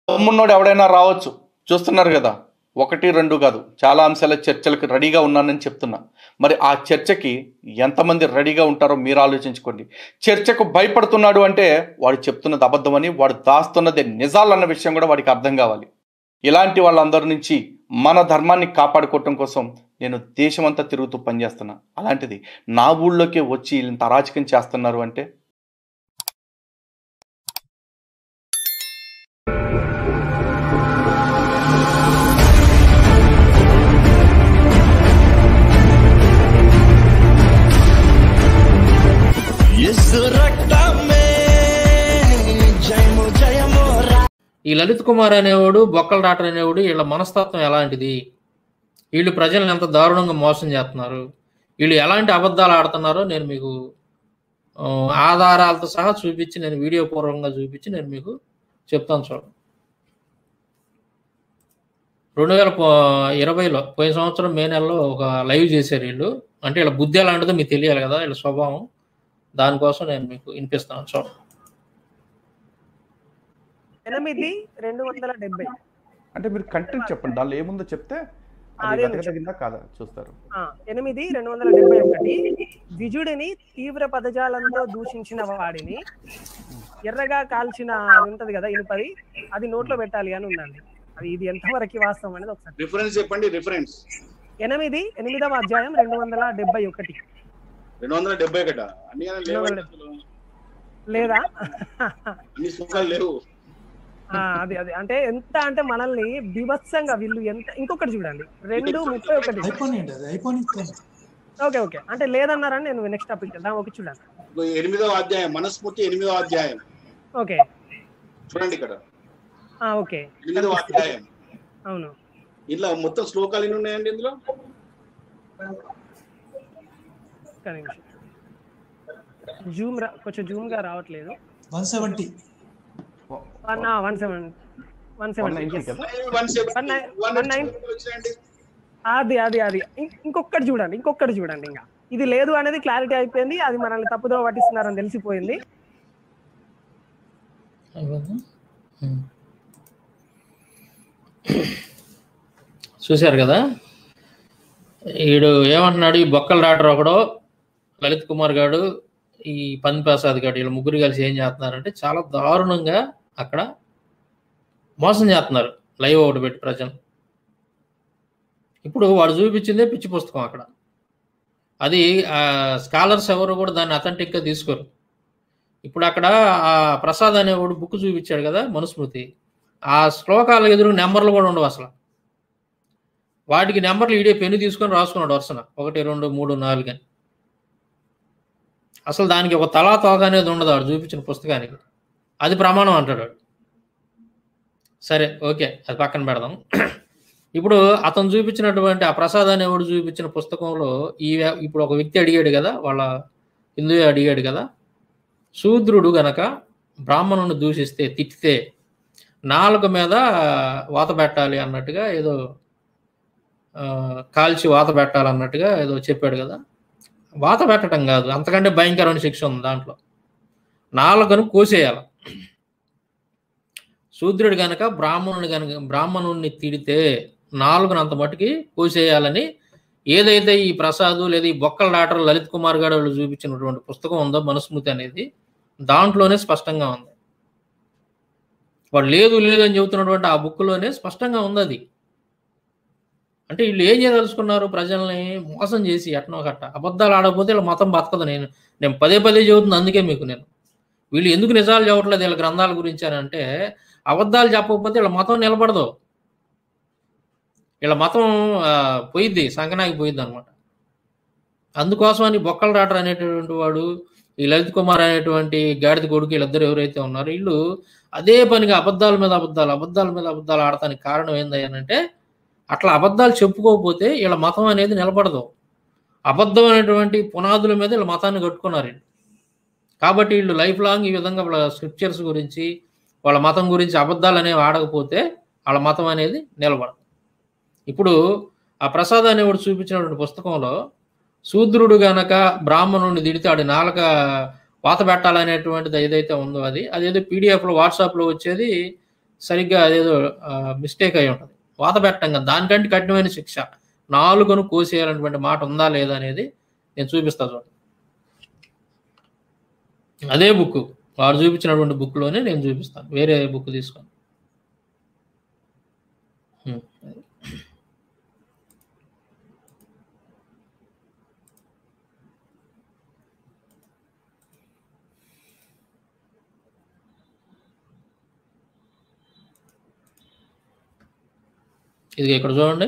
దమ్మున్నోడు ఎవడైనా రావచ్చు, చూస్తున్నారు కదా. 1, 2 కాదు, చాలా అంశాల చర్చలకు రెడీగా ఉన్నానని చెప్తున్నా. మరి ఆ చర్చకి ఎంతమంది రెడీగా ఉంటారో మీరు ఆలోచించుకోండి. చర్చకు భయపడుతున్నాడు అంటే వాడు చెప్తున్నది అబద్ధమని, వాడు దాస్తున్నది నిజాలన్న విషయం కూడా వాడికి అర్థం కావాలి. ఇలాంటి వాళ్ళందరి నుంచి మన ధర్మాన్ని కాపాడుకోవటం కోసం నేను దేశమంతా తిరుగుతూ పనిచేస్తున్నా. అలాంటిది నా ఊళ్ళోకే వచ్చి ఇంత అరాచకం చేస్తున్నారు అంటే ఈ లలిత్ కుమార్ అనేవాడు, బొక్కల డాక్టర్ అనేవాడు, వీళ్ళ మనస్తత్వం ఎలాంటిది, వీళ్ళు ప్రజలను ఎంత దారుణంగా మోసం చేస్తున్నారు, వీళ్ళు ఎలాంటి అబద్ధాలు ఆడుతున్నారో నేను మీకు ఆధారాలతో సహా చూపించి, నేను వీడియో పూర్వకంగా చూపించి నేను మీకు చెప్తాను. చూడండి, 2020లో పోయిన సంవత్సరం మే నెలలో ఒక లైవ్ చేశారు వీళ్ళు. అంటే వీళ్ళ బుద్ధి ఎలాంటిదో మీకు తెలియాలి కదా, వీళ్ళ స్వభావం. దానికోసం నేను మీకు వినిపిస్తాను. చూడండి. 8,270 అంటే మీరు కంటెంట్ చెప్పండి, దానిలో ఏముందో చెప్తే కాదా చూస్తారు. 8,271 ద్విజుడిని తీవ్ర పదజాలంతో దూషించిన వాడిని ఎర్రగా కాల్చిన ఉంటది కదా ఇనుపది, అది నోట్లో పెట్టాలి అని ఉందండి. అది ఇది ఎంతవరకు వాస్తవం అనేది ఒకసారి రిఫరెన్స్ చెప్పండి. రిఫరెన్స్ 8వ అధ్యాయం 271. 271 లేదా? అన్ని సూత్రాలు లేవు. అది అంటే ఎంత అంటే మనల్ని బీభత్సంగా వీళ్ళు ఎంత. ఇంకొకటి చూడండి, 2:31. ఓకే అంటే లేదన్నారని నేను నెక్స్ట్ టాపిక్ వెళ్దాం. ఓకే చూడండి, 8వ అధ్యాయం మనస్మృతి 8వ అధ్యాయం. ఓకే చూడండి ఇక్కడ. ఓకే 8వ అధ్యాయం. అవును, ఇందులో మొత్తం శ్లోకాలు ఎన్ని ఉన్నాయండి ఇందులో? కొంచెం జూమ్ గా రావట్లేదు. 170. అది ఇంకొకటి చూడండి. ఇంకా ఇది లేదు అనేది క్లారిటీ అయిపోయింది. అది మనల్ని తప్పుదో పట్టిస్తున్నారని తెలిసిపోయింది. చూశారు కదా, వీడు ఏమంటున్నాడు, ఈ బొక్కల డాక్టర్ ఒకడు, లలిత్ కుమార్ గారు, ఈ పని ప్రసాద్ గారు, వీళ్ళు ముగ్గురు కలిసి ఏం చేస్తున్నారంటే చాలా దారుణంగా అక్కడ మోసం చేస్తున్నారు. లైవ్ ఒకటి పెట్టి ప్రజలు. ఇప్పుడు వాడు చూపించిందే పిచ్చి పుస్తకం అక్కడ. అది స్కాలర్స్ ఎవరు కూడా దాన్ని అథెంటిక్గా తీసుకోరు. ఇప్పుడు అక్కడ ఆ ప్రసాద్ అనేవాడు బుక్ చూపించాడు కదా, మనుస్మృతి. ఆ శ్లోకాల ఎదురు నెంబర్లు కూడా ఉండవు అసలు. వాటికి నెంబర్లు ఈడే పెన్ను తీసుకొని రాసుకున్నాడు వరుసన 1, 2, 3, 4 అని. అసలు దానికి ఒక తలా తోక అనేది ఉండదు వాడు చూపించిన పుస్తకానికి. అది ప్రమాణం అంటాడు వాడు. సరే ఓకే, అది పక్కన పెడదాం. ఇప్పుడు అతను చూపించినటువంటి ఆ ప్రసాద్ అనేవాడు చూపించిన పుస్తకంలో ఇప్పుడు ఒక వ్యక్తి అడిగాడు కదా, వాళ్ళ హిందువు అడిగాడు కదా, శూద్రుడు గనక బ్రాహ్మణుని దూషిస్తే, తిట్టితే నాలుక మీద వాత పెట్టాలి అన్నట్టుగా, ఏదో కాల్చి వాత పెట్టాలన్నట్టుగా ఏదో చెప్పాడు కదా. వాత పెట్టడం కాదు, అంతకంటే భయంకరమైన శిక్ష ఉంది దాంట్లో. నాలుకను కోసేయాలి. శూద్రుడు కనుక బ్రాహ్మణుడిని తిడితే నాలుగును అంత మటుకి కోసేయాలని ఏదైతే ఈ ప్రసాద్ లేదా ఈ బొక్కల డాక్టర్ లలిత్ కుమార్ గారు వాళ్ళు చూపించినటువంటి పుస్తకం ఉందో మనుస్మృతి అనేది, దాంట్లోనే స్పష్టంగా ఉంది. వాడు లేదు అని చెబుతున్నటువంటి ఆ బుక్లోనే స్పష్టంగా ఉంది అది. అంటే వీళ్ళు ఏం చేయదలుచుకున్నారు, ప్రజల్ని మోసం చేసి ఎట్నో గట్ట అబద్ధాలు ఆడకపోతే వీళ్ళ మతం బతకదు. నేను పదే చెబుతుంది అందుకే మీకు. నేను వీళ్ళు ఎందుకు నిజాలు చెప్పట్లేదు వీళ్ళ గ్రంథాల గురించి అని అంటే, అబద్ధాలు చెప్పకపోతే వీళ్ళ మతం నిలబడదు, వీళ్ళ మతం పోయిద్ది, సంకనాకి పోయిద్ది అనమాట. అందుకోసమని బొక్కల డాక్టర్ అనేటటువంటి వాడు, ఈ లలిత్ కుమార్ అనేటువంటి గాడిద కొడుకు, వీళ్ళిద్దరు ఎవరైతే ఉన్నారో వీళ్ళు అదే పనిగా అబద్ధాల మీద అబద్ధాలు ఆడటానికి కారణం ఏందయ్యానంటే, అట్లా అబద్ధాలు చెప్పుకోకపోతే వీళ్ళ మతం అనేది నిలబడదు. అబద్ధం అనేటువంటి పునాదుల మీద వీళ్ళ మతాన్ని కట్టుకున్నారు. కాబట్టి వీళ్ళు లైఫ్ లాంగ్ ఈ విధంగా వాళ్ళ స్క్రిప్చర్స్ గురించి, వాళ్ళ మతం గురించి అబద్ధాలు అనేవి ఆడకపోతే వాళ్ళ మతం అనేది నిలబడదు. ఇప్పుడు ఆ ప్రసాద్ అనేవాడు చూపించినటువంటి పుస్తకంలో శూద్రుడు గనక బ్రాహ్మణుడిని తిడితే ఆడి నాలుక వాత పెట్టాలనేటువంటిది ఏదైతే ఉందో అదేదో పీడిఎఫ్లో వాట్సాప్లో వచ్చేది సరిగ్గా అదేదో మిస్టేక్ అయి ఉంటుంది. వాత పెట్టడం కదా, దానికంటే కఠినమైన శిక్ష, నాలుకను కోసేయాలన్నటువంటి మాట ఉందా లేదా అనేది నేను చూపిస్తాను చూడండి. అదే బుక్, వాడు చూపించినటువంటి బుక్లోనే నేను చూపిస్తాను, వేరే బుక్ తీసుకొని. ఇది ఇక్కడ చూడండి.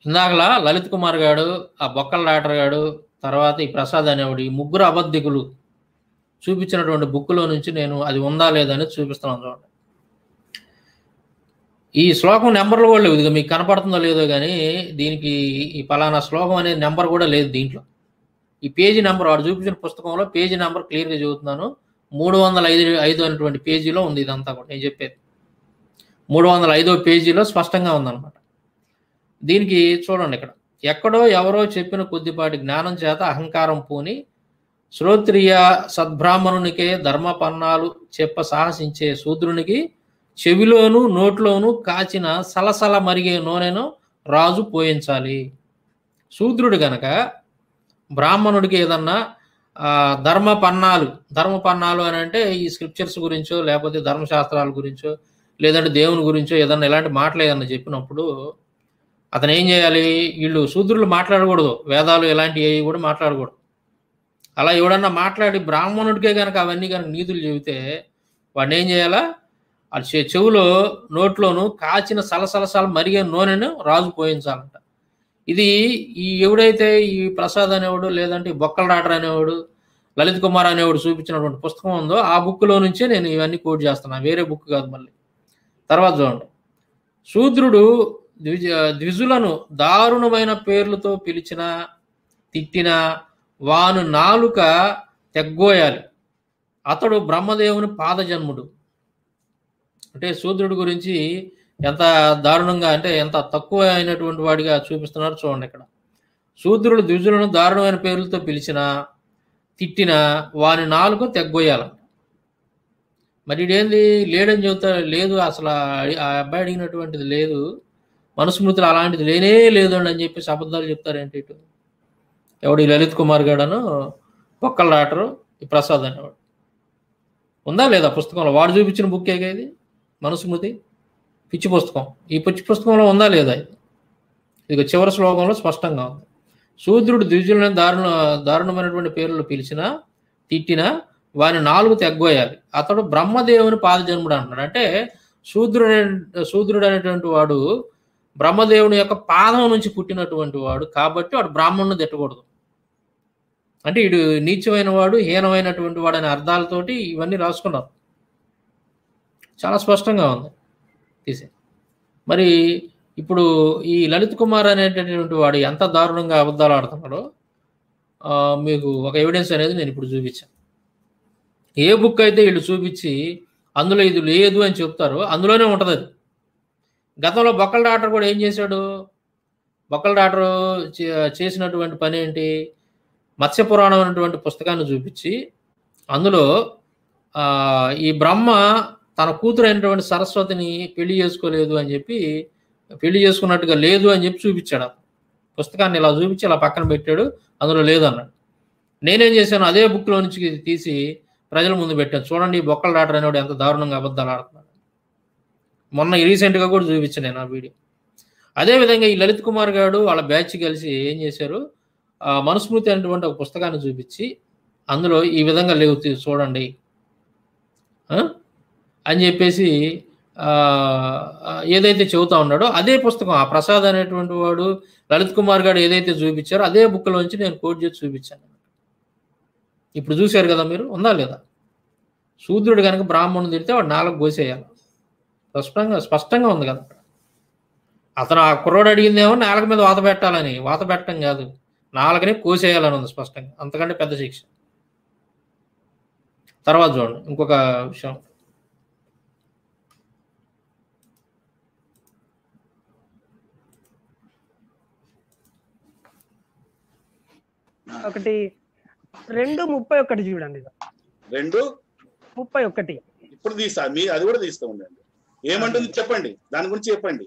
ఇందాకలా లలిత్ కుమార్ గారు, ఆ బొక్కల డాక్టర్ గారు, తర్వాత ఈ ప్రసాద్ అనేవాడు, ఈ ముగ్గురు అబద్ధికులు చూపించినటువంటి బుక్లో నుంచి నేను అది ఉందా లేదా అనేది చూపిస్తున్నాను చూడండి. ఈ శ్లోకం నెంబర్లు కూడా లేవు, ఇది మీకు కనపడుతుందో లేదో కానీ దీనికి ఈ పలానా శ్లోకం అనే నెంబర్ కూడా లేదు దీంట్లో. ఈ పేజీ నెంబర్ వాడు చూపించిన పుస్తకంలో పేజీ నెంబర్ క్లియర్గా చెబుతున్నాను, 305 అనేటువంటి పేజీలో ఉంది ఇదంతా కూడా నేను చెప్పేది. 305వ పేజీలో స్పష్టంగా ఉందన్నమాట. దీనికి చూడండి, ఇక్కడ ఎక్కడో ఎవరో చెప్పిన కొద్దిపాటి జ్ఞానం చేత అహంకారం పూని శ్రోత్రియ సద్బ్రాహ్మణునికే ధర్మపన్నాలు చెప్ప సాహసించే శూద్రునికి చెవిలోను నోట్లోనూ కాచిన సలసల మరిగే నూనెను రాజు పోయించాలి. శూద్రుడు గనక బ్రాహ్మణుడికి ఏదన్నా ధర్మపన్నాలు అని అంటే ఈ స్క్రిప్చర్స్ గురించో లేకపోతే ధర్మశాస్త్రాల గురించో లేదంటే దేవుని గురించో ఏదన్నా ఇలాంటి మాటలు ఏదన్నా చెప్పినప్పుడు అతను ఏం చేయాలి? వీళ్ళు శూద్రులు మాట్లాడకూడదు, వేదాలు ఇలాంటివి కూడా మాట్లాడకూడదు. అలా ఎవడన్నా మాట్లాడి బ్రాహ్మణుడికే కనుక అవన్నీ కనుక నీతులు చెబితే వాడిని ఏం చేయాలా? అది చెవులో నోట్లోనూ కాచిన సలసలసల మరిగే నూనెను రాజు పోయించాలంట. ఇది ఈ ఎవడైతే ఈ ప్రసాద్ అనేవాడు లేదంటే ఈ బొక్కల డాక్టర్ అనేవాడు లలిత్ కుమార్ అనేవాడు చూపించినటువంటి పుస్తకం ఉందో ఆ బుక్లో నుంచే నేను ఇవన్నీ కోట్ చేస్తున్నాను, వేరే బుక్ కాదు. మళ్ళీ తర్వాత చూడండి, శూద్రుడు ద్విజులను దారుణమైన పేర్లతో పిలిచిన తిట్టిన వాను నాలుక తెగ్గోయాలి, అతడు బ్రహ్మదేవుని పాదజన్ముడు. అంటే శూద్రుడి గురించి ఎంత దారుణంగా అంటే ఎంత తక్కువ అయినటువంటి వాడిగా చూపిస్తున్నారు చూడండి. ఇక్కడ శూద్రుడు ద్విజులను దారుణమైన పేర్లతో పిలిచిన తిట్టిన వాని నాలుక తెగ్గోయాలంట. మరి ఇదేంది లేడని చెబుతా, లేదు అసలు ఆ అబ్బాయి అడిగినటువంటిది లేదు, మనుస్మృతులు అలాంటిది లేనే లేదు అని చెప్పేసి అబద్ధాలు చెప్తారేంటి? ఇటు ఎవడు ఈ లలిత్ కుమార్ గాడను బొక్కల డాక్టరు ఈ ప్రసాద్ అనేవాడు. ఉందా లేదా పుస్తకంలో? వాడు చూపించిన బుక్ ఏగా ఇది, మనుస్మృతి పిచ్చి పుస్తకం. ఈ పిచ్చి పుస్తకంలో ఉందా లేదా? ఇది చివరి శ్లోకంలో స్పష్టంగా ఉంది. శూద్రుడు ద్విజులను దారుణమైనటువంటి పేర్లు పిలిచిన తిట్టిన వాని నాలుగు తెగ్గోయాలి, అతడు బ్రహ్మదేవుని పాదజన్ముడు అంటున్నాడు. అంటే శూద్రుడు అనేటువంటి వాడు బ్రహ్మదేవుని యొక్క పాదం నుంచి పుట్టినటువంటి వాడు కాబట్టి వాడు బ్రాహ్మణుని తిట్టకూడదు. అంటే వీడు నీచమైన వాడు, హీనమైనటువంటి వాడు అనే అర్థాలతోటి ఇవన్నీ రాసుకున్నారు, చాలా స్పష్టంగా ఉంది తీసే. మరి ఇప్పుడు ఈ లలిత్ కుమార్ అనేటటువంటి వాడు ఎంత దారుణంగా అబద్ధాలు ఆడుతున్నాడో మీకు ఒక ఎవిడెన్స్ అనేది నేను ఇప్పుడు చూపించాను. ఏ బుక్ అయితే వీళ్ళు చూపించి అందులో ఇది లేదు అని చెప్తారో అందులోనే ఉంటుంది అది. గతంలో బొక్కల డాక్టర్ కూడా ఏం చేశాడు? బొక్కల డాక్టర్ చేసినటువంటి పని ఏంటి? మత్స్యపురాణం అనేటువంటి పుస్తకాన్ని చూపించి అందులో ఈ బ్రహ్మ తన కూతురు అయినటువంటి సరస్వతిని పెళ్లి చేసుకోలేదు అని చెప్పి, పెళ్లి చేసుకున్నట్టుగా లేదు అని చెప్పి చూపించాడు. పుస్తకాన్ని ఇలా చూపించి ఇలా పక్కన పెట్టాడు, అందులో లేదు అన్నాడు. నేనేం చేశాను? అదే బుక్లో నుంచి తీసి ప్రజల ముందు పెట్టాను, చూడండి ఈ బొక్కల డాక్టర్ అనేవాడు ఎంత దారుణంగా అబద్ధాలు ఆడుతున్నాడు. మొన్న రీసెంట్గా కూడా చూపించాను నేను ఆ వీడియో. అదేవిధంగా ఈ లలిత్ కుమార్ గారు వాళ్ళ బ్యాచ్ కలిసి ఏం చేశారు? మనుస్మృతి అనేటువంటి ఒక పుస్తకాన్ని చూపించి అందులో ఈ విధంగా లేవు చూడండి అని చెప్పేసి ఏదైతే చెబుతా ఉన్నాడో అదే పుస్తకం, ఆ ప్రసాద్ అనేటువంటి వాడు లలిత్ కుమార్ గారు ఏదైతే చూపించారో అదే బుక్లోంచి నేను కోట్ చేసి చూపించాను. ఇప్పుడు చూశారు కదా మీరు, ఉందా లేదా? శూద్రుడు కనుక బ్రాహ్మణుడు తిడితే వాడు నాలుగు కోసేయాలి, స్పష్టంగా ఉంది కదా. అతను ఆ కుర్రోడు అడిగిందేమో నాలుగు మీద వాత పెట్టాలని, వాత పెట్టడం కాదు, నాలుగనే కోసేయాలని ఉంది స్పష్టంగా, అంతకంటే పెద్ద శిక్ష. తర్వాత చూడండి ఇంకొక విషయం, ఒకటి 2:31 చూడండి, 2:31 ఇప్పుడు తీస్తా, మీ అది కూడా తీస్తూ ఉండండి. ఏమంటుంది చెప్పండి, దాని గురించి చెప్పండి.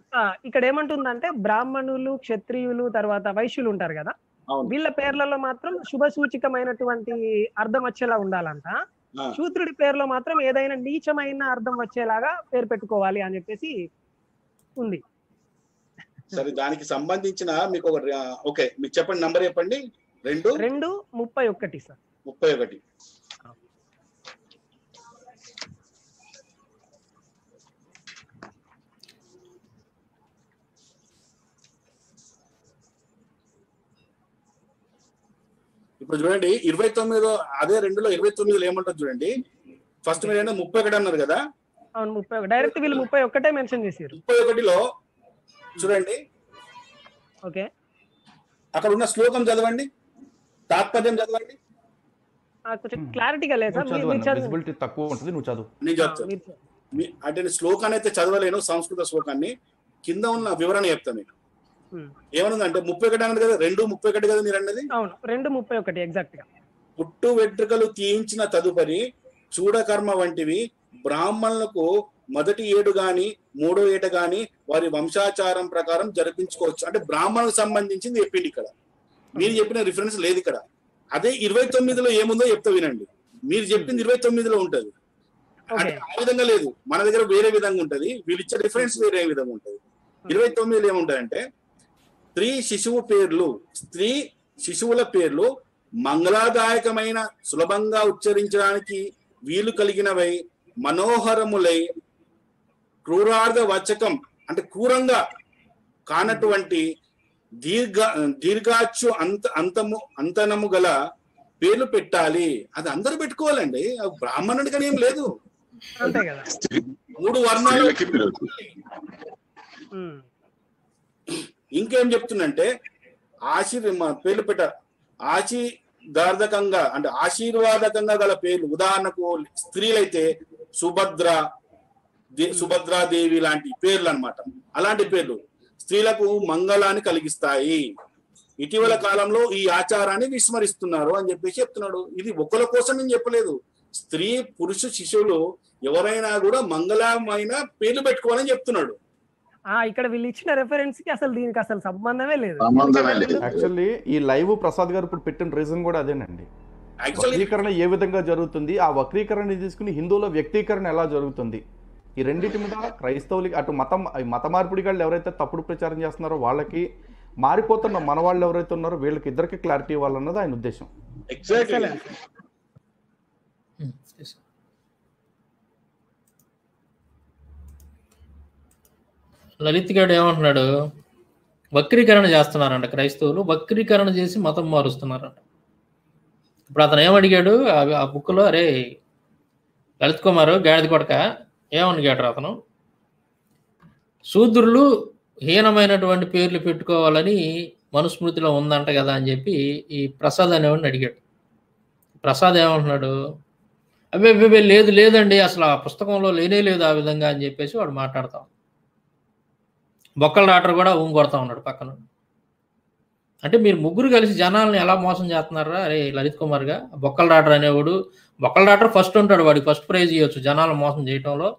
ఇక్కడ ఏమంటుందంటే బ్రాహ్మణులు, క్షత్రియులు, తర్వాత వైశ్యులు ఉంటారు కదా, వీళ్ళ పేర్లలో మాత్రం శుభ సూచికమైనటువంటి అర్థం వచ్చేలా ఉండాలంట. శూద్రుడి పేరులో మాత్రం ఏదైనా నీచమైన అర్థం వచ్చేలాగా పేరు పెట్టుకోవాలి అని చెప్పేసి ఉంది. సరే, దానికి సంబంధించిన మీకు ఒక ఓకే, మీకు చెప్పండి, నంబర్ చెప్పండి. 2:31 సార్. 31. ఇప్పుడు చూడండి 29 అదే 2లో 29లో ఏమంటారు చూడండి. ఫస్ట్ మీరు 31 అన్నారు కదా. అవును, 31 డైరెక్ట్ వీళ్ళు 31 మెన్షన్ చేశారు. 31లో చూడండి, ఓకే, అక్కడ ఉన్న శ్లోకం చదవండి, తాత్పర్యం చదవండి. కొంచెం క్లారిటీగా లేదు సార్, విజిబిలిటీ తక్కువ ఉంటుంది, నువ్వు చదువు. నేను చెప్తాను అంటే శ్లోకాన్ని అయితే చదవలేను, సంస్కృత శ్లోకాన్ని. కింద ఉన్న వివరణ చెప్తాను మీకు. ఏమనుందంటే 31 అన్నది కదా, 2:31 కదా మీరు అన్నది. అవును, 2:31 ఎగ్జాక్ట్ గా. పుట్టు వెంట్రుకలు తీయించిన తదుపరి చూడకర్మ వంటివి బ్రాహ్మణులకు మొదటి ఏడు గాని 3వ ఏట గాని వారి వంశాచారం ప్రకారం జరిపించుకోవచ్చు. అంటే బ్రాహ్మణులకు సంబంధించింది చెప్పింది ఇక్కడ, మీరు చెప్పిన రిఫరెన్స్ లేదు ఇక్కడ. అదే 29లో ఏముందో చెప్తా వినండి. మీరు చెప్పింది 29లో ఉంటది, అంటే ఆ విధంగా లేదు, మన దగ్గర వేరే విధంగా ఉంటది, వీళ్ళు ఇచ్చే రిఫరెన్స్ వేరే విధంగా ఉంటది. 29లో ఏముంటదంటే స్త్రీ శిశువుల పేర్లు మంగళదాయకమైన, సులభంగా ఉచ్చరించడానికి వీలు కలిగినవై, మనోహరములై, క్రూరార్థ వచకం అంటే క్రూరంగా కానటువంటి దీర్ఘాచ్చు అంతనము గల పేర్లు పెట్టాలి. అది అందరూ పెట్టుకోవాలండి, బ్రాహ్మణుడికని ఏం లేదు. 3 వర్ణాలు. ఇంకేం చెప్తుందంటే పేర్లు పెట్ట ఆశీర్వాదకంగా గల పేర్లు. ఉదాహరణకు స్త్రీలైతే సుభద్రాదేవి లాంటి పేర్లు అన్నమాట. అలాంటి పేర్లు స్త్రీలకు మంగళాన్ని కలిగిస్తాయి. ఇటీవల కాలంలో ఈ ఆచారాన్ని విస్మరిస్తున్నారు అని చెప్పేసి చెప్తున్నాడు. ఇది ఒకరి కోసం నేను చెప్పలేదు, స్త్రీ పురుష శిశువులు ఎవరైనా కూడా మంగళమైన పేర్లు పెట్టుకోవాలని చెప్తున్నాడు. ఇక్కడ వీళ్ళు ఇచ్చిన రెఫరెన్స్ కి అసలు దీనికి అసలు సంబంధమే లేదు. యాక్చువల్లీ ఈ లైవ్ ప్రసాద్ గారు ఇప్పుడు పెట్టిన రీజన్ కూడా అదేనండి. వక్రీకరణ ఏ విధంగా జరుగుతుంది, ఆ వక్రీకరణ తీసుకుని హిందువుల వ్యక్తీకరణ ఎలా జరుగుతుంది, ఈ రెండింటి మీద క్రైస్తవులకి అటు మత మార్పిడిగాళ్ళు ఎవరైతే తప్పుడు ప్రచారం చేస్తున్నారో వాళ్ళకి, మారిపోతున్న మన వాళ్ళు ఎవరైతే ఉన్నారో వీళ్ళకి ఇద్దరికి క్లారిటీ ఇవ్వాలన్నది ఆయన ఉద్దేశం. లలిత్ గారు ఏమంటున్నాడు, వక్రీకరణ చేస్తున్నారంట క్రైస్తవులు, వక్రీకరణ చేసి మతం మారుస్తున్నారంట. ఇప్పుడు అతను ఏమడిగాడు ఆ బుక్లో, అరే లలిత్ కుమార్ గాడిద కొడక ఏమడిగాడు అతను, శూద్రులు హీనమైనటువంటి పేర్లు పెట్టుకోవాలని మనుస్మృతిలో ఉందంట కదా అని చెప్పి ఈ ప్రసాద్ అనేవాడిని అడిగాడు. ప్రసాద్ ఏమంటున్నాడు, అబ్బే లేదండి, అసలు ఆ పుస్తకంలో లేనే లేదు ఆ విధంగా అని చెప్పేసి వాడు మాట్లాడతాం. బొక్కల డాక్టర్ కూడా కొడతా ఉన్నాడు పక్కన. అంటే మీరు ముగ్గురు కలిసి జనాలను ఎలా మోసం చేస్తున్నారా? అరే లలిత్ కుమార్గా, బొక్కల డాక్టర్ అనేవాడు, బొక్కల డాక్టర్ ఫస్ట్ ఉంటాడు, వాడికి ఫస్ట్ ప్రైజ్ ఇవ్వచ్చు జనాలను మోసం చేయటంలో,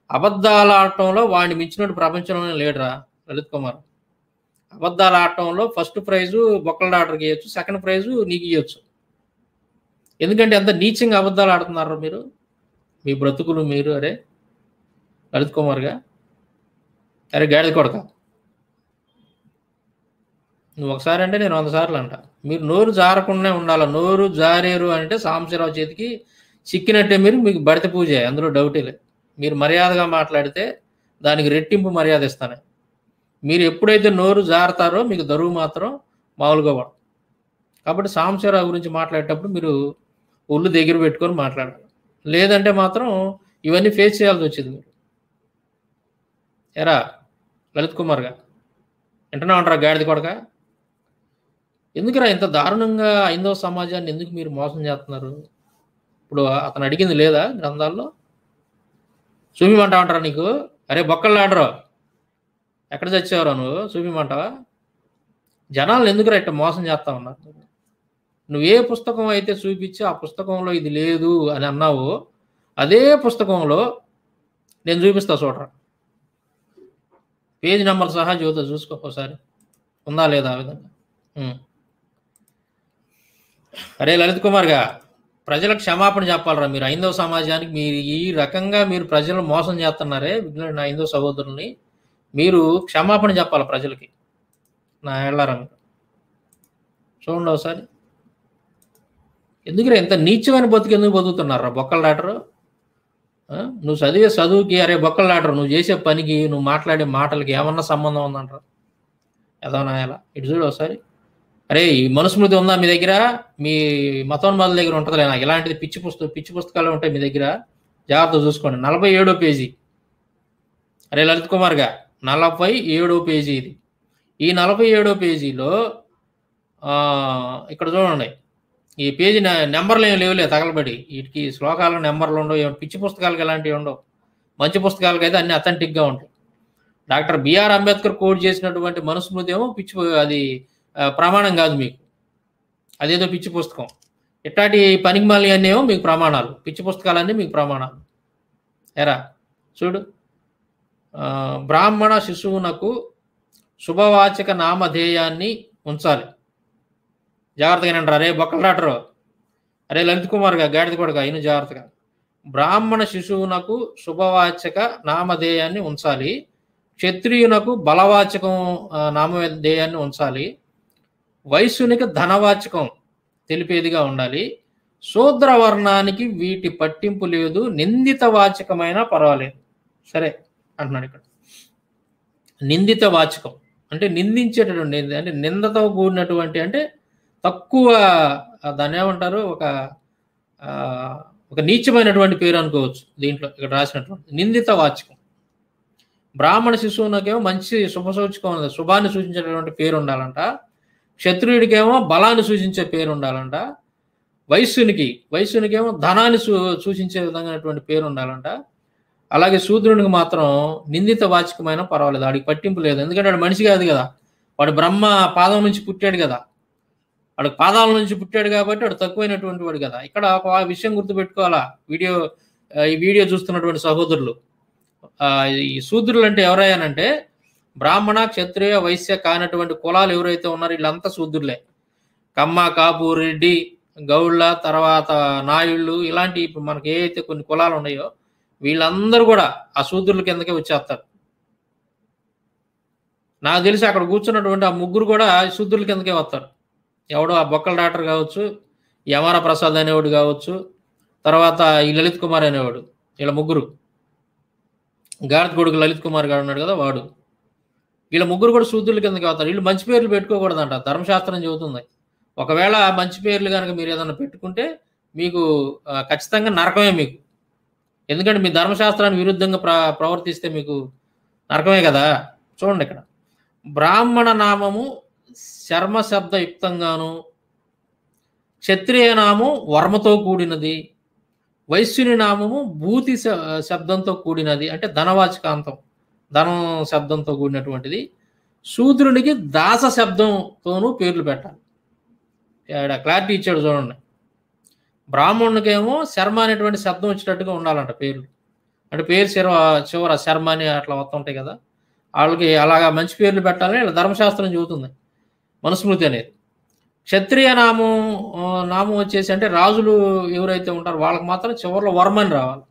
అబద్ధాలు ఆడటంలో వాడిని మించినట్టు ప్రపంచంలోనే లేడురా లలిత్ కుమార్. అబద్ధాలు ఆడటంలో ఫస్ట్ ప్రైజు బొక్కల డాక్టర్కి ఇవ్వచ్చు, సెకండ్ ప్రైజు నీకు ఇవ్వచ్చు. ఎందుకంటే ఎంత నీచంగా అబద్ధాలు ఆడుతున్నారు మీరు, మీ బ్రతుకులు మీరు. అరే లలిత్ కుమార్గా, అరే గాడిద కొడక, నువ్వు ఒకసారి అంటే నేను 100 సార్లు అంట. మీరు నోరు జారకుండా ఉండాలి. నోరు జారేరు అంటే సాంబశివరావు చేతికి చిక్కినట్టే, మీకు బడిత పూజ, అందులో డౌటే లేదు. మీరు మర్యాదగా మాట్లాడితే దానికి రెట్టింపు మర్యాద ఇస్తాను. మీరు ఎప్పుడైతే నోరు జారుతారో మీకు దరువు మాత్రం మామూలుగా పడదు. కాబట్టి సాంబశివరావు గురించి మాట్లాడేటప్పుడు మీరు ఒళ్ళు దగ్గర పెట్టుకొని మాట్లాడాలి, లేదంటే మాత్రం ఇవన్నీ ఫేస్ చేయాల్సి వచ్చింది మీరు. ఎరా లలిత్ కుమార్గా వింటున్నా ఉంటారా గాడిద కొడక? ఎందుకురా ఇంత దారుణంగా ఐందవ సమాజాన్ని ఎందుకు మీరు మోసం చేస్తున్నారు? ఇప్పుడు అతను అడిగింది లేదా గ్రంథాల్లో? చూపిమంటా ఉంటారా నీకు? అరే బొక్కలు ఆడరు, ఎక్కడ చచ్చేవారా నువ్వు? చూపిమంటావా? జనాలను ఎందుకురా ఇట్లా మోసం చేస్తా ఉన్నారు? నువ్వు ఏ పుస్తకం అయితే చూపించి ఆ పుస్తకంలో ఇది లేదు అని అన్నావో, అదే పుస్తకంలో నేను చూపిస్తా చూడరా, పేజ్ నెంబర్ సహా చూద్దా, చూసుకో ఒకసారి ఉందా లేదా ఆ విధంగా. అరే లలిత్ కుమార్గా, ప్రజలకు క్షమాపణ చెప్పాలరా మీరు. హైందవ సమాజానికి మీరు ఈ రకంగా మీరు ప్రజలను మోసం చేస్తున్నారే, నా హైందవ సహోదరుల్ని, మీరు క్షమాపణ చెప్పాలి ప్రజలకి. నా వెళ్ళారా మీరు చూడండి ఒకసారి. ఎందుకు ఎంత నీచమైన బతుకు ఎందుకు బతుకుతున్నారా బొక్కల డాక్టరు? నువ్వు చదివే చదువుకి, అరే బొక్కల డాక్టర్ నువ్వు చేసే పనికి, నువ్వు మాట్లాడే మాటలకి ఏమన్నా సంబంధం ఉందంటారా? ఏదోనా ఎలా ఇటు చూడు ఒకసారి. అరే ఈ మనుస్మృతి ఉందా మీ దగ్గర? మీ మతోన్మాదుల దగ్గర ఉంటుందిలే, నాకు ఇలాంటిది పిచ్చి పుస్తకాలు ఉంటాయి మీ దగ్గర, జాగ్రత్త చూసుకోండి. 47వ పేజీ. అరే లలిత్ కుమార్గా, 47వ పేజీ ఇది. ఈ 47వ పేజీలో ఇక్కడ చూడండి, ఈ పేజీ నెంబర్లు ఏమి లేవులే తగలబడి, వీటికి శ్లోకాలు నెంబర్లు ఉండవు, పిచ్చి పుస్తకాలకి ఎలాంటివి ఉండవు. మంచి పుస్తకాలకి అయితే అన్ని అథెంటిక్గా ఉంటాయి. డాక్టర్ బిఆర్ అంబేద్కర్ కోడ్ చేసినటువంటి మనుస్మృతి ఏమో అది ప్రమాణం కాదు మీకు, అదేదో పిచ్చి పుస్తకం. ఇట్లాంటి పనికిమాలి అన్నీ ఏమో మీకు ప్రమాణాలు, పిచ్చి పుస్తకాలన్నీ మీకు ప్రమాణాలు. ఎరా చూడు, బ్రాహ్మణ శిశువునకు శుభవాచక నామధేయాన్ని ఉంచాలి. జాగ్రత్తగా వినండి. అరే బొక్కల డాక్టరు, అరే లలిత్ కుమార్గా, గాడిద కొడుక, అయిన జాగ్రత్తగా. బ్రాహ్మణ శిశువునకు శుభవాచక నామధేయాన్ని ఉంచాలి, క్షత్రియునకు బలవాచకం నామధేయాన్ని ఉంచాలి, వైశ్యునికి ధనవాచకం తెలిపేదిగా ఉండాలి, శూద్రవర్ణానికి వీటి పట్టింపు లేదు, నిందిత వాచకమైనా పర్వాలేదు. సరే అంటున్నాడు ఇక్కడ. నిందిత వాచకం అంటే నిందించేటటువంటి, అంటే నిందతో కూడినటువంటి, అంటే తక్కువ, దాన్ని ఏమంటారు, ఒక నీచమైనటువంటి పేరు అనుకోవచ్చు. దీంట్లో ఇక్కడ రాసినటువంటి నిందిత వాచకం. బ్రాహ్మణ శిశువునకేమో మంచి శుభసూచకం, శుభాన్ని సూచించేటటువంటి పేరు ఉండాలంట. క్షత్రియుడికేమో బలాన్ని సూచించే పేరు ఉండాలంట. వైశ్యునికేమో ధనాన్ని సూచించే విధంగాటువంటి పేరు ఉండాలంట. అలాగే శూద్రునికి మాత్రం నిందిత వాచకమైన పర్వాలేదు, వాడికి పట్టింపు లేదు. ఎందుకంటే వాడు మనిషి కాదు కదా, వాడు బ్రహ్మ పాదం నుంచి పుట్టాడు కదా, వాడు పాదాల నుంచి పుట్టాడు కాబట్టి వాడు తక్కువైనటువంటి వాడు కదా. ఇక్కడ ఒక విషయం గుర్తుపెట్టుకోవాలా ఈ వీడియో చూస్తున్నటువంటి సహోదరులు. ఈ శూద్రులు అంటే ఎవరయ్యానంటే బ్రాహ్మణ, క్షత్రియ, వైశ్య కానటువంటి కులాలు ఎవరైతే ఉన్నారో వీళ్ళంతా శూద్రులే. కమ్మ, కాపు, రెడ్డి, గౌళ్ళ, తర్వాత నాయుళ్ళు, ఇలాంటి ఇప్పుడు మనకి ఏవైతే కొన్ని కులాలు ఉన్నాయో వీళ్ళందరూ కూడా ఆ శూద్రుల కిందకే వచ్చేస్తారు. నాకు తెలిసి అక్కడ కూర్చున్నటువంటి ఆ ముగ్గురు కూడా శూద్రుల కిందకే వస్తారు. ఎవడో ఆ బొక్కల డాక్టర్ కావచ్చు, యమార ప్రసాద్ అనేవాడు కావచ్చు, తర్వాత ఈ లలిత్ కుమార్ అనేవాడు, వీళ్ళ ముగ్గురు. గాడిద కొడుకు లలిత్ కుమార్ గారు ఉన్నాడు కదా వాడు, వీళ్ళ ముగ్గురు కూడా శూద్రుల కిందకి వస్తారు. వీళ్ళు మంచి పేర్లు పెట్టుకోకూడదంట, ధర్మశాస్త్రం చెబుతుంది. ఒకవేళ మంచి పేర్లు కనుక మీరు ఏదైనా పెట్టుకుంటే మీకు ఖచ్చితంగా నరకమే మీకు. ఎందుకంటే మీ ధర్మశాస్త్రానికి విరుద్ధంగా ప్రవర్తిస్తే మీకు నరకమే కదా. చూడండి ఇక్కడ, బ్రాహ్మణ నామము శర్మ శబ్దయుక్తంగాను, క్షత్రియ నామం వర్మతో కూడినది, వైశ్యుని నామము భూతి శబ్దంతో కూడినది, అంటే ధనవాచకాంతం, ధనం శబ్దంతో కూడినటువంటిది. శూద్రునికి దాస శబ్దంతోనూ పేర్లు పెట్టాలి. క్లారిటీ ఇచ్చాడు చూడండి. బ్రాహ్మణునికేమో శర్మ అనేటువంటి శబ్దం వచ్చేటట్టుగా ఉండాలంట పేర్లు, అంటే పేరు చివర శర్మ అని అట్లా వస్తుంటాయి కదా, వాళ్ళకి అలాగా మంచి పేర్లు పెట్టాలని ఇలా ధర్మశాస్త్రం చెబుతుంది, మనుస్మృతి అనేది. క్షత్రియ నామం వచ్చేసి అంటే రాజులు ఎవరైతే ఉంటారో వాళ్ళకి మాత్రం చివరిలో వర్మని రావాలి.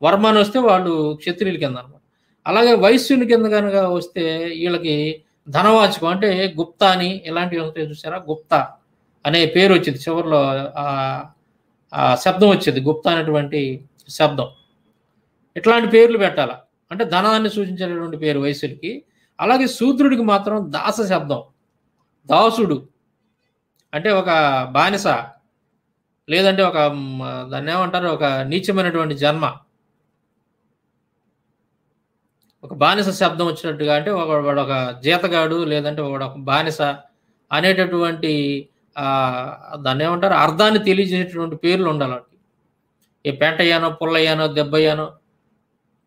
వర్మని వస్తే వాళ్ళు క్షత్రియుల కింద అనమాట. అలాగే వైశ్యుని కింద కనుక వస్తే వీళ్ళకి ధనవాచకం, అంటే గుప్తా అని ఇలాంటివి ఉంటాయి చూసారా, గుప్తా అనే పేరు వచ్చేది, చివరిలో ఆ శబ్దం వచ్చేది, గుప్తా అనేటువంటి శబ్దం. ఇట్లాంటి పేర్లు పెట్టాల, అంటే ధనాన్ని సూచించేటటువంటి పేరు వైశ్యుడికి. అలాగే శూద్రుడికి మాత్రం దాస శబ్దం, దాసుడు అంటే ఒక బానిస, లేదంటే ఒక దాన్ని ఏమంటారు, ఒక నీచమైనటువంటి జన్మ, ఒక బానిస శబ్దం వచ్చినట్టుగా, అంటే వాడు ఒక జీతగాడు, లేదంటే వాడు ఒక బానిస అనేటటువంటి దాన్ని ఏమంటారు, అర్థాన్ని తెలియజేసేటటువంటి పేర్లు ఉండాలి. ఏ పెంటయ్యానో, పుల్లయ్యానో, దెబ్బయ్యానో,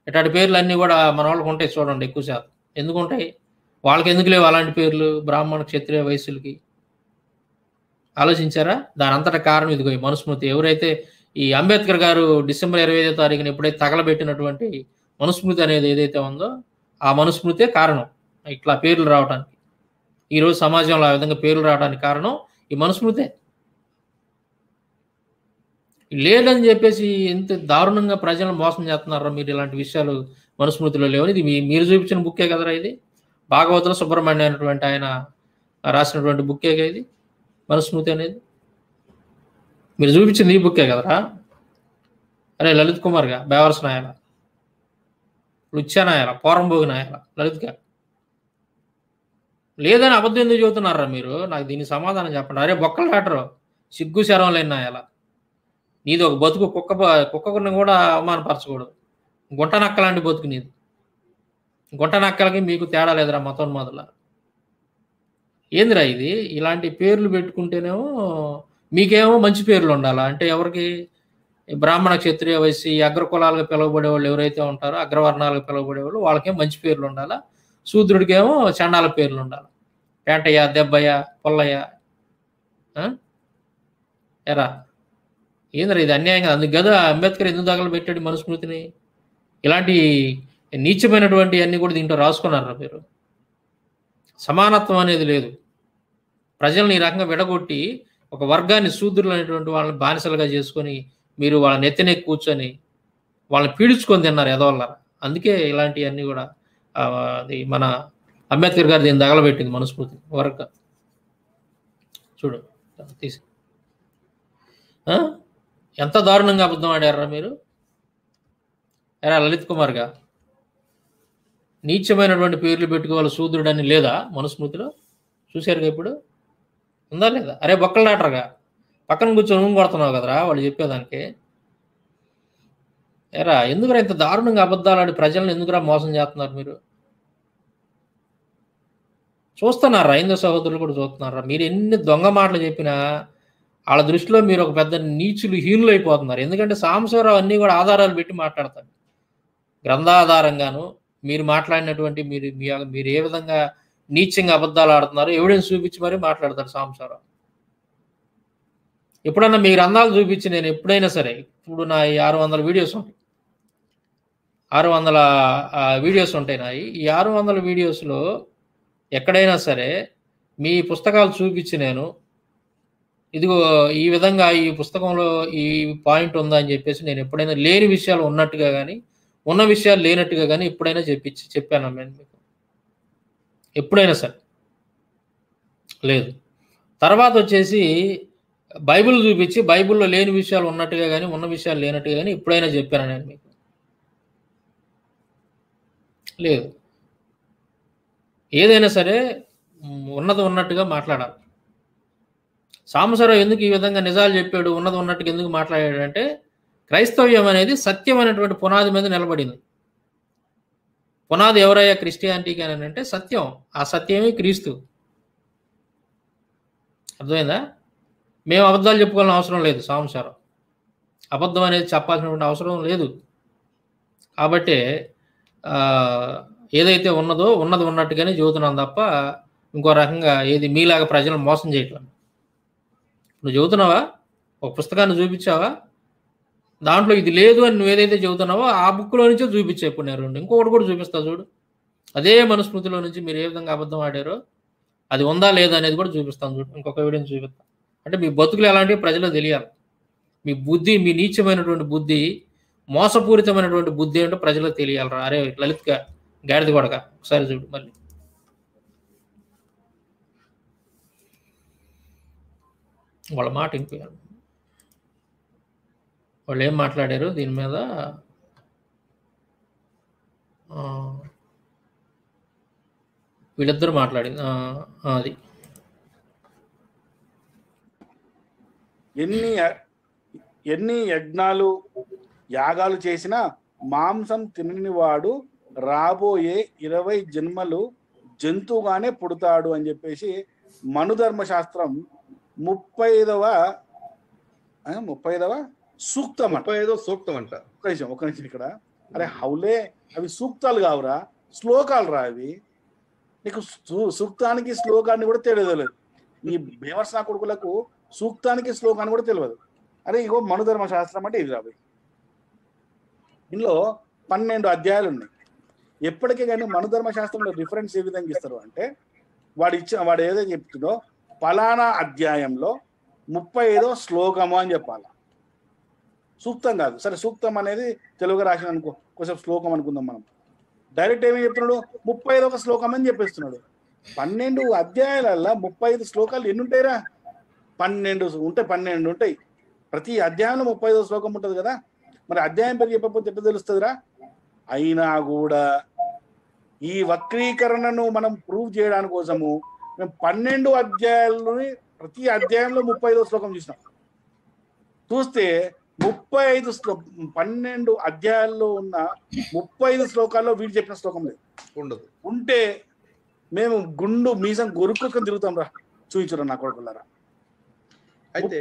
ఇట్లాంటి పేర్లు అన్నీ కూడా మన వాళ్ళకి ఉంటాయి చూడండి ఎక్కువ శాతం. ఎందుకు ఉంటాయి? వాళ్ళకి ఎందుకు లేవు అలాంటి పేర్లు బ్రాహ్మణ, క్షత్రియ, వైశ్యులకి? ఆలోచించారా? దాని అంతటా కారణం ఇదిగో ఈ మనుస్మృతి. ఎవరైతే ఈ అంబేద్కర్ గారు డిసెంబర్ 25వ తారీఖున ఎప్పుడైతే తగలబెట్టినటువంటి మనుస్మృతి అనేది ఏదైతే ఉందో ఆ మనుస్మృతే కారణం ఇట్లా పేర్లు రావడానికి. ఈరోజు సమాజంలో ఆ విధంగా పేర్లు రావడానికి కారణం ఈ మనుస్మృతే. లేదని చెప్పేసి ఎంత దారుణంగా ప్రజలను మోసం చేస్తున్నారో మీరు. ఇలాంటి విషయాలు మనుస్మృతిలో లేవని ఇది మీరు చూపించిన బుక్కే కదరా ఇది. భాగవతుల సుబ్రహ్మణ్యం అనేటువంటి ఆయన రాసినటువంటి బుక్కే కదా ఇది మనుస్మృతి అనేది. మీరు చూపించింది ఈ బుక్కే కదరా. అరే లలిత్ కుమార్గా, బేవర్స్ నాయాల, లుచ్చా నాయాల, పోరంబోగి నాయాల, లలిత్గా లేదని అబద్ధం ఎందుకు చెబుతున్నారా మీరు? నాకు దీనికి సమాధానం చెప్పండి. అరే బొక్కలు కాటరు, సిగ్గు శరం లేని నాయాల. నీది ఒక బతుకు, కుక్కకుని కూడా అవమానపరచకూడదు. గుంట నక్క లాంటి బతుకు నీది. గుంట నక్కలకి మీకు తేడా లేదురా మతోన్మాదుల. ఏందిరా ఇది? ఇలాంటి పేర్లు పెట్టుకుంటేనేమో మీకేమో మంచి పేర్లు ఉండాలా అంటే ఎవరికి? బ్రాహ్మణ, క్షత్రియ, వైశ్య అగ్రకులాలుగా పిలువబడే వాళ్ళు ఎవరైతే ఉంటారో, అగ్రవర్ణాలుగా పిలువబడే వాళ్ళు, వాళ్ళకేమో మంచి పేర్లు ఉండాలా. శూద్రుడికేమో చండాల పేర్లు ఉండాలి. పేంటయ్య, దెబ్బయ్య, పొల్లయ్య. ఎరా ఏంద్రా ఇది అన్యాయం కదా. అందుకు కదా అంబేద్కర్ ఎందుకు దాఖలు పెట్టాడు మనుస్మృతిని. ఇలాంటి నీచమైనటువంటి అన్ని కూడా దీంట్లో రాసుకున్నారా మీరు? సమానత్వం అనేది లేదు. ప్రజల్ని ఈ రకంగా విడగొట్టి ఒక వర్గాన్ని, శూద్రులు అనేటువంటి వాళ్ళని బానిసలుగా చేసుకొని మీరు వాళ్ళ నెత్తినే కూర్చొని వాళ్ళని పీడించుకొని తిన్నారు ఎదవల్ల. అందుకే ఇలాంటివన్నీ కూడా అది మన అంబేద్కర్ గారు దీన్ని తగలబెట్టింది మనుస్మృతి వర్గ. చూడు తీసి ఎంత దారుణంగా అబద్ధం ఆడారా మీరు. ఎరా లలిత్ కుమార్గా, నీచమైనటువంటి పేర్లు పెట్టుకోవాలి శూద్రుడని లేదా మనుస్మృతిలో? చూశారుగా ఇప్పుడు, ఉందా లేదా? అరే బొక్కలు డాక్టర్గా పక్కన కూర్చొని కొడుతున్నావు కదరా వాళ్ళు చెప్పేదానికి. ఎరా ఎందుకురా ఇంత దారుణంగా అబద్ధాలు ఆడి ప్రజలను ఎందుకురా మోసం చేస్తున్నారు మీరు? చూస్తున్నారా? హైందవ సహోదరులు కూడా చూస్తున్నారా? మీరు ఎన్ని దొంగ మాటలు చెప్పినా వాళ్ళ దృష్టిలో మీరు ఒక పెద్ద నీచులు, హీనులు అయిపోతున్నారు. ఎందుకంటే సాంబశివరావు అన్నీ కూడా ఆధారాలు పెట్టి మాట్లాడతాడు. గ్రంథాధారంగాను మీరు మాట్లాడినటువంటి మీరు ఏ విధంగా నీచంగా అబద్ధాలు ఆడుతున్నారో ఎవిడెన్స్ చూపించి మరీ మాట్లాడతారు సాంబశివరావు. ఎప్పుడన్నా మీ గ్రంథాలు చూపించి నేను ఎప్పుడైనా సరే, ఇప్పుడు నా 600 వీడియోస్ ఉంటాయి, 600 వీడియోస్ ఉంటాయి నాయి. ఈ 600 వీడియోస్లో ఎక్కడైనా సరే మీ పుస్తకాలు చూపించి నేను ఇదిగో ఈ విధంగా ఈ పుస్తకంలో ఈ పాయింట్ ఉందా అని చెప్పేసి నేను ఎప్పుడైనా లేని విషయాలు ఉన్నట్టుగా కానీ, ఉన్న విషయాలు లేనట్టుగా కానీ ఎప్పుడైనా చెప్పాను నేను మీకు? ఎప్పుడైనా సరే లేదు. తర్వాత వచ్చేసి బైబిల్ చూపించి బైబిల్లో లేని విషయాలు ఉన్నట్టుగా కానీ, ఉన్న విషయాలు లేనట్టుగా కానీ ఎప్పుడైనా చెప్పాను నేను మీకు? లేదు. ఏదైనా సరే ఉన్నది ఉన్నట్టుగా మాట్లాడాలి. సాంబశివరావు ఎందుకు ఈ విధంగా నిజాలు చెప్పాడు, ఉన్నది ఉన్నట్టుగా ఎందుకు మాట్లాడాడు అంటే, క్రైస్తవ్యం అనేది సత్యం అనేటువంటి పునాది మీద నిలబడింది. పునాది ఎవరయ్యా క్రిస్టియానిటీకి అని అంటే సత్యం. ఆ సత్యమే క్రీస్తు. అర్థమైందా? మేము అబద్ధాలు చెప్పుకోవాలని అవసరం లేదు. సాంబశివరావు అబద్ధం అనేది చెప్పాల్సినటువంటి అవసరం లేదు. కాబట్టి ఏదైతే ఉన్నదో ఉన్నది ఉన్నట్టుగానే చెబుతున్నాం తప్ప ఇంకో రకంగా ఏది మీలాగా ప్రజలను మోసం చేయట్లేదు. నువ్వు చెబుతున్నావా, ఒక పుస్తకాన్ని చూపించావా, దాంట్లో ఇది లేదు అని నువ్వు ఏదైతే చెబుతున్నావో ఆ బుక్లో నుంచే చూపించే. ఇప్పుడు నేను ఇంకొకటి కూడా చూపిస్తా చూడు. అదే మనుస్మృతిలో నుంచి మీరు ఏ విధంగా అబద్ధం ఆడారో అది ఉందా లేదా అనేది కూడా చూపిస్తాను చూడు. ఇంకొక ఎవిడెన్స్ చూపిస్తాను. అంటే మీ బతుకులు ఎలాంటివి ప్రజలకు తెలియాలి. మీ బుద్ధి, మీ నీచమైనటువంటి బుద్ధి, మోసపూరితమైనటువంటి బుద్ధి ఏంటో ప్రజలకు తెలియాలరా. అరే లలిత్గా గాడిద కొడక ఒకసారి చూడు మళ్ళీ. వాళ్ళ మాట ఇంకోయాలి. వాళ్ళు ఏం మాట్లాడారు దీని మీద? వీళ్ళిద్దరు మాట్లాడింది అది. ఎన్ని యజ్ఞాలు యాగాలు చేసినా మాంసం తినని వాడు రాబోయే 20 జన్మలు జంతువుగానే పుడతాడు అని చెప్పేసి మనుధర్మశాస్త్రం 35వ సూక్తం అంట. 35వ సూక్తం అంట. ఒక నిమిషం ఇక్కడ. అరే హౌలే, అవి సూక్తాలు కావురా, శ్లోకాలు రా అవి. నీకు సూక్తానికి శ్లోకాన్ని కూడా తెలియదు. ఈ బేవర్సా కొడుకులకు సూక్తానికి శ్లోకాన్ని కూడా తెలియదు. అరే ఇగో మనుధర్మ శాస్త్రం అంటే ఇది రాబోయ్. ఇందులో 12 అధ్యాయాలు ఉన్నాయి. ఎప్పటికీ కానీ మనుధర్మశాస్త్రంలో రిఫరెన్స్ ఏ విధంగా ఇస్తారు అంటే వాడు ఏదో చెప్తుందో ఫలానా అధ్యాయంలో 35వ శ్లోకము అని చెప్పాలి. సూక్తం కాదు. సరే సూక్తం అనేది తెలుగుగా రాసిన అనుకో, కొంచెం శ్లోకం అనుకుందాం మనం. డైరెక్ట్ ఏమేమి చెప్తున్నాడు? 35వ శ్లోకం అని చెప్పేస్తున్నాడు. 12 అధ్యాయాలల్లో 35 శ్లోకాలు ఎన్ని ఉంటాయిరా? 12 ఉంటాయి. 12 ఉంటాయి. ప్రతి అధ్యాయంలో 35వ శ్లోకం ఉంటుంది కదా. మరి అధ్యాయం పేరు చెప్పకపోతే ఎట్లా తెలుస్తుందిరా? అయినా కూడా ఈ వక్రీకరణను మనం ప్రూవ్ చేయడానికి కోసము మేము 12 అధ్యాయాలని ప్రతి అధ్యాయంలో 35వ శ్లోకం చూసినాం. చూస్తే 12 అధ్యాయాల్లో ఉన్న 35 శ్లోకాల్లో వీడు చెప్పిన శ్లోకం లేదు, ఉండదు. ఉంటే మేము గుండు మీసం గొరుక్కొని తిరుగుతాం రా, చూయించురా నా కొడుకులారా. అయితే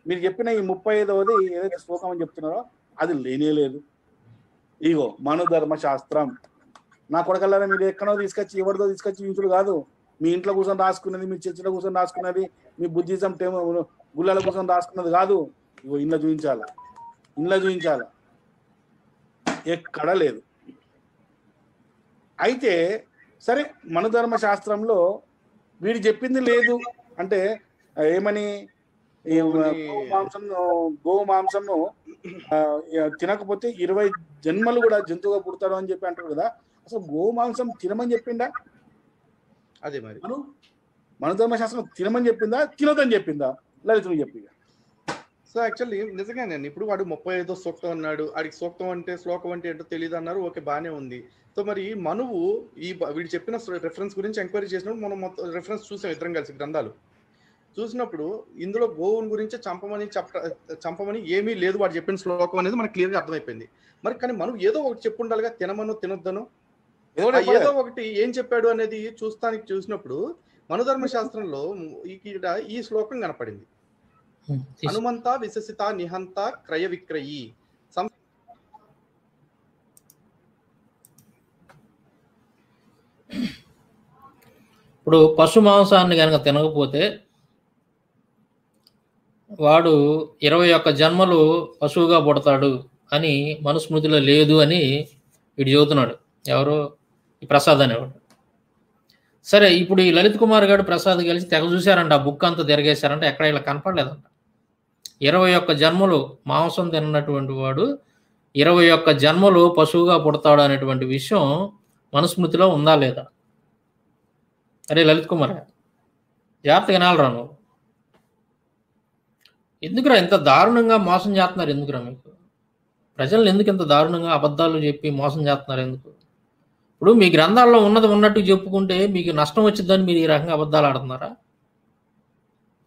మీరు చెప్పిన ఈ 35వది ఏదైతే శ్లోకం అని చెప్తున్నారో అది లేనే లేదు. ఇగో మనుధర్మ శాస్త్రం నా కొడుకల్లారా, మీరు ఎక్కడో తీసుకొచ్చి ఎవరిదో తీసుకొచ్చి చూయించుడు కాదు. మీ ఇంట్లో కూర్చొని రాసుకున్నది, మీ చర్చిలో కూర్చొని రాసుకున్నది, మీ బుద్ధిజం గుళ్ళల కూర్చొని రాసుకున్నది కాదు. ఇగో ఇంట్లో చూపించాలా, ఎక్కడా లేదు. అయితే సరే మనుధర్మ శాస్త్రంలో వీడు చెప్పింది లేదు అంటే ఏమని, గో మాంసంను తినకపోతే 20 జన్మలు కూడా జంతువుగా పుడతాడు అని చెప్పి అంటారు కదా. అసలు గో మాంసం తినమని చెప్పిందా? అదే మరి మనుధర్మ శాస్త్రం తినమని చెప్పిందా, తినదని చెప్పిందా? లలితుడు చెప్పి. సో యాక్చువల్లీ నిజంగానే ఇప్పుడు వాడు 35వ సూక్తం అన్నాడు. ఆడికి సూక్తం అంటే శ్లోకం అంటే ఏంటో తెలియదు అన్నారు. ఓకే, బాగానే ఉంది. సో మరి మనువు వీడు చెప్పిన రెఫరెన్స్ గురించి ఎంక్వైరీ చేసినప్పుడు మనం మొత్తం రెఫరెన్స్ చూసాం ఇద్దరం కలిసి గ్రంథాలు చూసినప్పుడు. ఇందులో గోవుని గురించి చంపమని ఏమీ లేదు వాడు చెప్పిన శ్లోకం అనేది మనకు క్లియర్గా అర్థమైపోయింది. మరి కానీ మనం ఏదో ఒకటి చెప్పుండాలిగా, తినమను తినొద్దను ఏదో ఒకటి ఏం చెప్పాడు అనేది చూసినప్పుడు మనుధర్మ శాస్త్రంలో ఈ శ్లోకం కనపడింది. హనుమంత విశసిత నిహంత క్రయ విక్రయి. ఇప్పుడు పశు మాంసాన్ని కనుక తినకపోతే వాడు 21 జన్మలు పశువుగా పుడతాడు అని మనుస్మృతిలో లేదు అని వీడు చెబుతున్నాడు. ఎవరు? ఈ ప్రసాద్ అనేవాడు. సరే, ఇప్పుడు ఈ లలిత్ కుమార్ గారు ప్రసాద్ కలిసి తెగ చూశారంట, ఆ బుక్ అంతా తిరగేశారంట, ఎక్కడ ఇలా కనపడలేదంట. 21 జన్మలు మాంసం తిన్నటువంటి వాడు 21 జన్మలు పశువుగా పుడతాడు అనేటువంటి విషయం మనుస్మృతిలో ఉందా లేదా? అరే లలిత్ కుమార్ గారు, జాగ్రత్తగా వినాలరా నువ్వు. ఎందుకురా ఇంత దారుణంగా మోసం చేస్తున్నారు? ఎందుకురా మీకు ప్రజలను ఎందుకు ఇంత దారుణంగా అబద్ధాలు చెప్పి మోసం చేస్తున్నారు? ఎందుకు? ఇప్పుడు మీ గ్రంథాల్లో ఉన్నది ఉన్నట్టు చెప్పుకుంటే మీకు నష్టం వచ్చిందని మీరు ఈ రకంగా అబద్ధాలు ఆడుతున్నారా?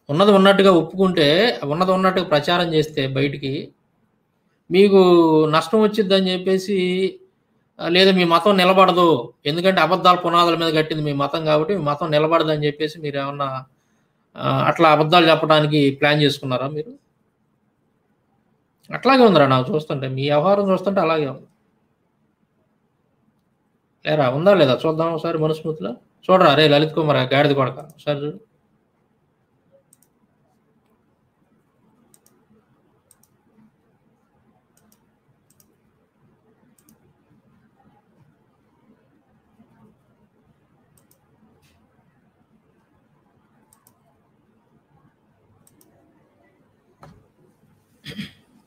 ఉన్నది ఉన్నట్టుగా ఒప్పుకుంటే, ఉన్నది ఉన్నట్టుగా ప్రచారం చేస్తే బయటికి మీకు నష్టం వచ్చిందని చెప్పేసి, లేదా మీ మతం నిలబడదు ఎందుకంటే అబద్ధాల పునాదుల మీద కట్టింది మీ మతం కాబట్టి మీ మతం నిలబడదని చెప్పేసి మీరు ఏమన్నా అట్లా అబద్ధాలు చెప్పడానికి ప్లాన్ చేసుకున్నారా మీరు? అట్లాగే ఉందిరా నాకు చూస్తుంటే, మీ వ్యవహారం చూస్తుంటే అలాగే ఉంది. లేరా, ఉందా లేదా చూద్దాం ఒకసారి మనుస్మృతిలో. చూడరా రే లలిత్ కుమార్ గాడిద కొడక, ఒకసారి చూడు.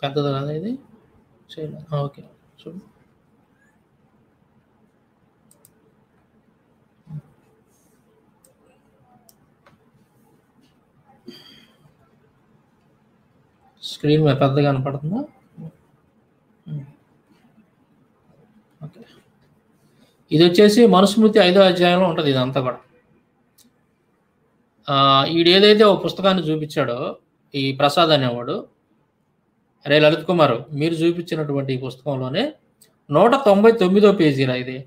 పెద్దది కదా ఇది, చేయలేదు. ఓకే చూడు. స్క్రీన్ మీద పెద్దగా కనపడుతుందా? ఓకే, ఇది వచ్చేసి మనుస్మృతి 5వ అధ్యాయంలో ఉంటుంది ఇదంతా కూడా. ఈడు ఏదైతే ఒక పుస్తకాన్ని చూపించాడో ఈ ప్రసాద్ అనేవాడు, అరే లలిత్ కుమార్ మీరు చూపించినటువంటి ఈ పుస్తకంలోనే 199వ పేజీరా ఇది,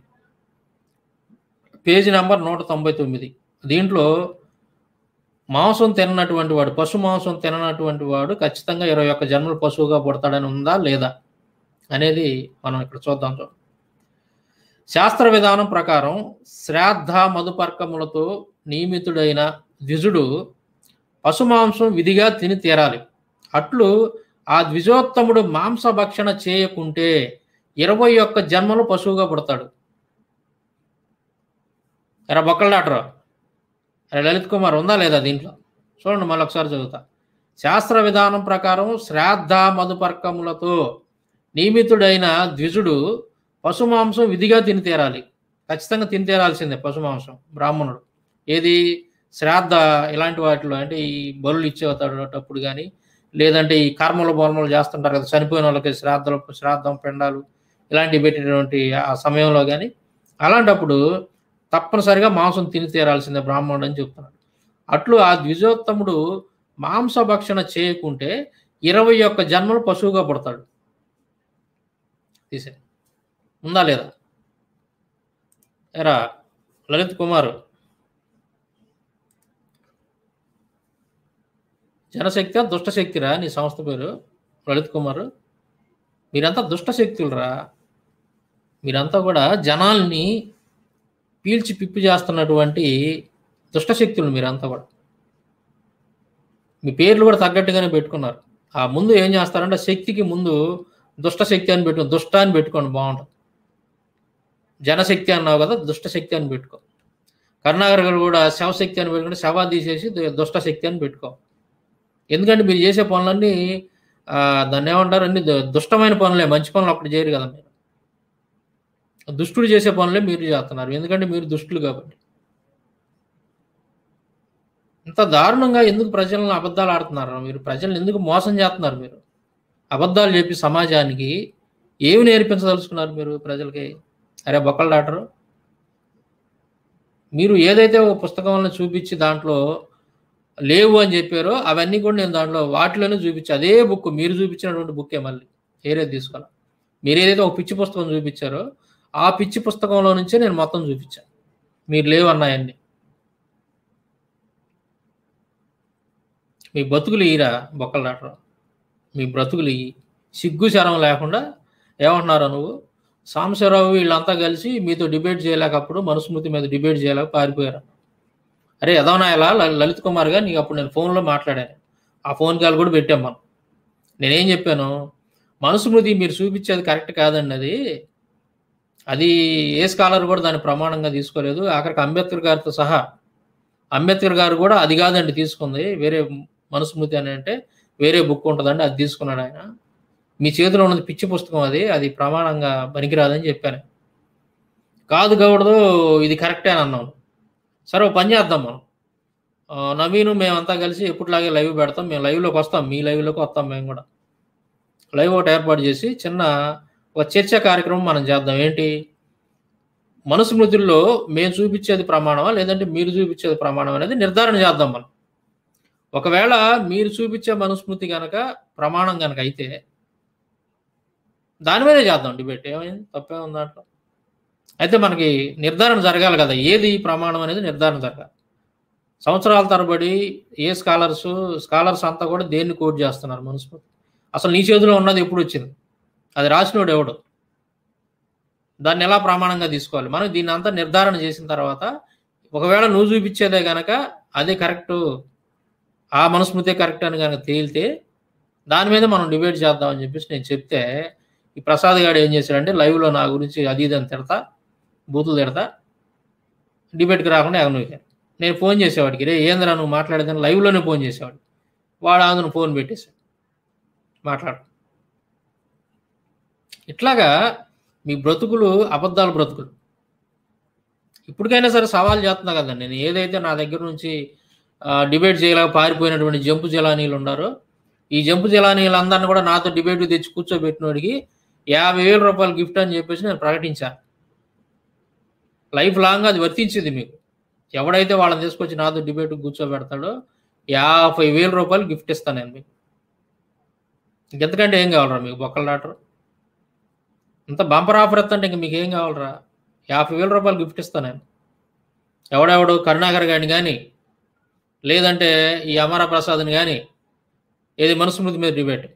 పేజీ నెంబర్ 199. దీంట్లో మాంసం తిననటువంటి వాడు, పశు మాంసం తిననటువంటి వాడు ఖచ్చితంగా 21 జన్మలు పశువుగా పుడతాడని ఉందా లేదా అనేది మనం ఇక్కడ చూద్దాం. శాస్త్ర విధానం ప్రకారం శ్రాద్ధ మధుపర్కములతో నియమితుడైన ద్విజుడు పశుమాంసం విధిగా తిని తీరాలి. అట్లు ఆ ద్విజోత్తముడు మాంసభక్షణ చేయకుంటే 21 జన్మలు పశువుగా పుడతాడు. ఎరా బొక్కల డాక్టర్, అరే లలిత్ కుమార్ ఉందా లేదా దీంట్లో? చూడండి మళ్ళీ ఒకసారి చదువుతా. శాస్త్ర విధానం ప్రకారం శ్రాద్ధ మధుపర్కములతో నియమితుడైన ద్విజుడు పశుమాంసం విధిగా తిని తీరాలి. ఖచ్చితంగా తిని తీరాల్సిందే పశుమాంసం బ్రాహ్మణుడు. ఏది శ్రాద్ధ ఇలాంటి వాటిలో, అంటే ఈ బలులు ఇచ్చేటప్పుడు కానీ, లేదంటే ఈ కర్మలు బొమ్మలు చేస్తుంటారు కదా చనిపోయిన వాళ్ళకి శ్రాద్ధం పిండాలు ఇలాంటివి పెట్టేటువంటి ఆ సమయంలో కానీ, అలాంటప్పుడు తప్పనిసరిగా మాంసం తిని తీరాల్సిందే బ్రాహ్మణుడు అని చెప్తున్నాడు. అట్లు ఆ ద్విజోత్తముడు మాంసభక్షణ చేయకుంటే 21 జన్మలు పశువుగా పుడతాడు. తీసే ఉందా లేదా? ఎరా లలిత్ కుమార్, జనశక్తి దుష్టశక్తిరా నీ సంస్థ పేరు లలిత్ కుమార్? మీరంతా దుష్టశక్తులరా. మీరంతా కూడా జనాల్ని పీల్చి పిప్పి చేస్తున్నటువంటి దుష్టశక్తులు మీరంతా కూడా. మీ పేర్లు కూడా తగ్గట్టుగానే పెట్టుకున్నారు. ఆ ముందు ఏం చేస్తారంటే శక్తికి ముందు దుష్టశక్తి అని పెట్టుకో, దుష్ట అని పెట్టుకోండి బాగుంటుంది. జనశక్తి అన్నావు కదా, దుష్టశక్తి అని పెట్టుకో. కరుణాకర్ గారు కూడా శవశక్తి అని పెట్టుకుంటే శవ తీసేసి దుష్టశక్తి అని పెట్టుకో. ఎందుకంటే మీరు చేసే పనులన్నీ దాన్ని ఏమంటారు, అన్ని దుష్టమైన పనులే, మంచి పనులు అప్పుడు చేయరు కదా మీరు. దుష్టుడు చేసే పనులే మీరు చేస్తున్నారు, ఎందుకంటే మీరు దుష్టులు కాబట్టి. ఇంత దారుణంగా ఎందుకు ప్రజలను అబద్ధాలు ఆడుతున్నారు మీరు? ప్రజలను ఎందుకు మోసం చేస్తున్నారు మీరు? అబద్ధాలు చెప్పి సమాజానికి ఏమి నేర్పించదలుచుకున్నారు మీరు ప్రజలకి? అరే బొక్కల డాక్టరు, మీరు ఏదైతే ఒక పుస్తకంలో చూపించి దాంట్లో లేవు అని చెప్పారో అవన్నీ కూడా నేను దాంట్లో వాటిలోనే చూపించి, అదే బుక్ మీరు చూపించినటువంటి బుక్కే మళ్ళీ ఏరేది తీసుకోవాలి. మీరు ఏదైతే ఒక పిచ్చి పుస్తకం చూపించారో ఆ పిచ్చి పుస్తకంలో నుంచే నేను మొత్తం చూపించాను. మీరు లేవు అన్నాయన్నీ. మీ బతుకులు ఇయ్యరా బొక్కల డాక్టర్, మీ బ్రతుకులు ఇయ్యి. సిగ్గు శరం లేకుండా ఏమంటున్నారా నువ్వు? సాంబశివరావు వీళ్ళంతా కలిసి మీతో డిబేట్ చేయలేకప్పుడు, మనుస్మృతి మీద డిబేట్ చేయలేక పారిపోయారు. అరే ఎదవనా ఇలా లలిత్ కుమార్ గారు, నీకు అప్పుడు నేను ఫోన్లో మాట్లాడాను, ఆ ఫోన్ కాల్ కూడా పెట్టాం మనం. నేనేం చెప్పాను, మనుస్మృతి మీరు చూపించేది కరెక్ట్ కాదండి, అది ఏ స్కాలర్ కూడా దాన్ని ప్రమాణంగా తీసుకోలేదు. ఆఖరికి అంబేద్కర్ గారితో సహా, అంబేద్కర్ గారు కూడా అది కాదండి తీసుకుంది, వేరే మనుస్మృతి అని అంటే వేరే బుక్ ఉంటుందండి, అది తీసుకున్నాడు ఆయన. మీ చేతిలో ఉన్నది పిచ్చి పుస్తకం, అది ప్రమాణంగా పనికిరాదని చెప్పాను. కాదు గౌడదు ఇది కరెక్టే అని అన్నాను. సరే ఒక పని చేద్దాం, మనం నవీను మేమంతా కలిసి ఎప్పటిలాగే లైవ్ పెడతాం, మేము లైవ్లోకి వస్తాం, మీ లైవ్లోకి వస్తాం, మేము కూడా లైవ్ ఒకటి ఏర్పాటు చేసి చిన్న ఒక చర్చా కార్యక్రమం మనం చేద్దాం. ఏంటి, మనుస్మృతుల్లో మేము చూపించేది ప్రమాణమా లేదంటే మీరు చూపించేది ప్రమాణం అనేది నిర్ధారణ చేద్దాం మనం. ఒకవేళ మీరు చూపించే మనుస్మృతి కనుక ప్రమాణం కనుక అయితే దాని మీదే చేద్దాం డిబేట్, ఏమైంది తప్పే ఉంది దాంట్లో. అయితే మనకి నిర్ధారణ జరగాలి కదా, ఏది ప్రమాణం అనేది నిర్ధారణ జరగాలి. సంవత్సరాల తరబడి ఏ స్కాలర్స్ అంతా కూడా దేన్ని కోట్ చేస్తున్నారు మనుస్మృతి. అసలు నీ చేతిలో ఉన్నది ఎప్పుడు వచ్చింది, అది రాసినోడు ఎవడు, దాన్ని ఎలా ప్రమాణంగా తీసుకోవాలి. మనం దీన్ని అంతా నిర్ధారణ చేసిన తర్వాత ఒకవేళ నువ్వు చూపించేదే కనుక అదే కరెక్టు, ఆ మనుస్మృతే కరెక్ట్ అని కనుక తేలితే దాని మీద మనం డిబేట్ చేద్దామని చెప్పేసి నేను చెప్తే, ఈ ప్రసాద్ గారు ఏం చేశాడంటే లైవ్లో నా గురించి అది ఇది అని తిడతా, బూతులు తిడతా, డిబేట్కి రాకుండా ఎగనూకాను. నేను ఫోన్ చేసేవాడికి, రే ఏంద్రా నువ్వు మాట్లాడేదని లైవ్లోనే ఫోన్ చేసేవాడు. వాడు అందును ఫోన్ పెట్టేశాడు, మాట్లాడు. ఇట్లాగా మీ బ్రతుకులు అబద్ధాలు బ్రతుకులు. ఇప్పటికైనా సరే సవాల్ చేస్తున్నా కదండి నేను, ఏదైతే నా దగ్గర నుంచి డిబేట్ చేయలేక పారిపోయినటువంటి జంపు జలానీలు ఉన్నారో, ఈ జంపు జలానీలందరినీ కూడా నాతో డిబేట్ తెచ్చి కూర్చోబెట్టినోడికి 50,000 రూపాయలు గిఫ్ట్ అని చెప్పేసి నేను ప్రకటించాను. లైఫ్ లాంగ్ అది వర్తించింది మీకు. ఎవడైతే వాళ్ళని తీసుకొచ్చి నాతో డిబేట్ కూర్చోబెడతాడో 50,000 రూపాయలు గిఫ్ట్ ఇస్తాను నేను మీకు. ఇంకెంతకంటే ఏం కావాలరా మీకు బొక్కల డాక్టర్? ఇంత బంపర్ ఆఫర్ ఎత్తంటే ఇంక మీకు ఏం కావాలరా? 50,000 రూపాయలు గిఫ్ట్ ఇస్తాను నేను. ఎవడెవడు కరుణాకర్ గారిని కానీ, లేదంటే ఈ అమర ప్రసాద్ని కానీ, ఏది మనుస్మృతి మీద డిబేట్,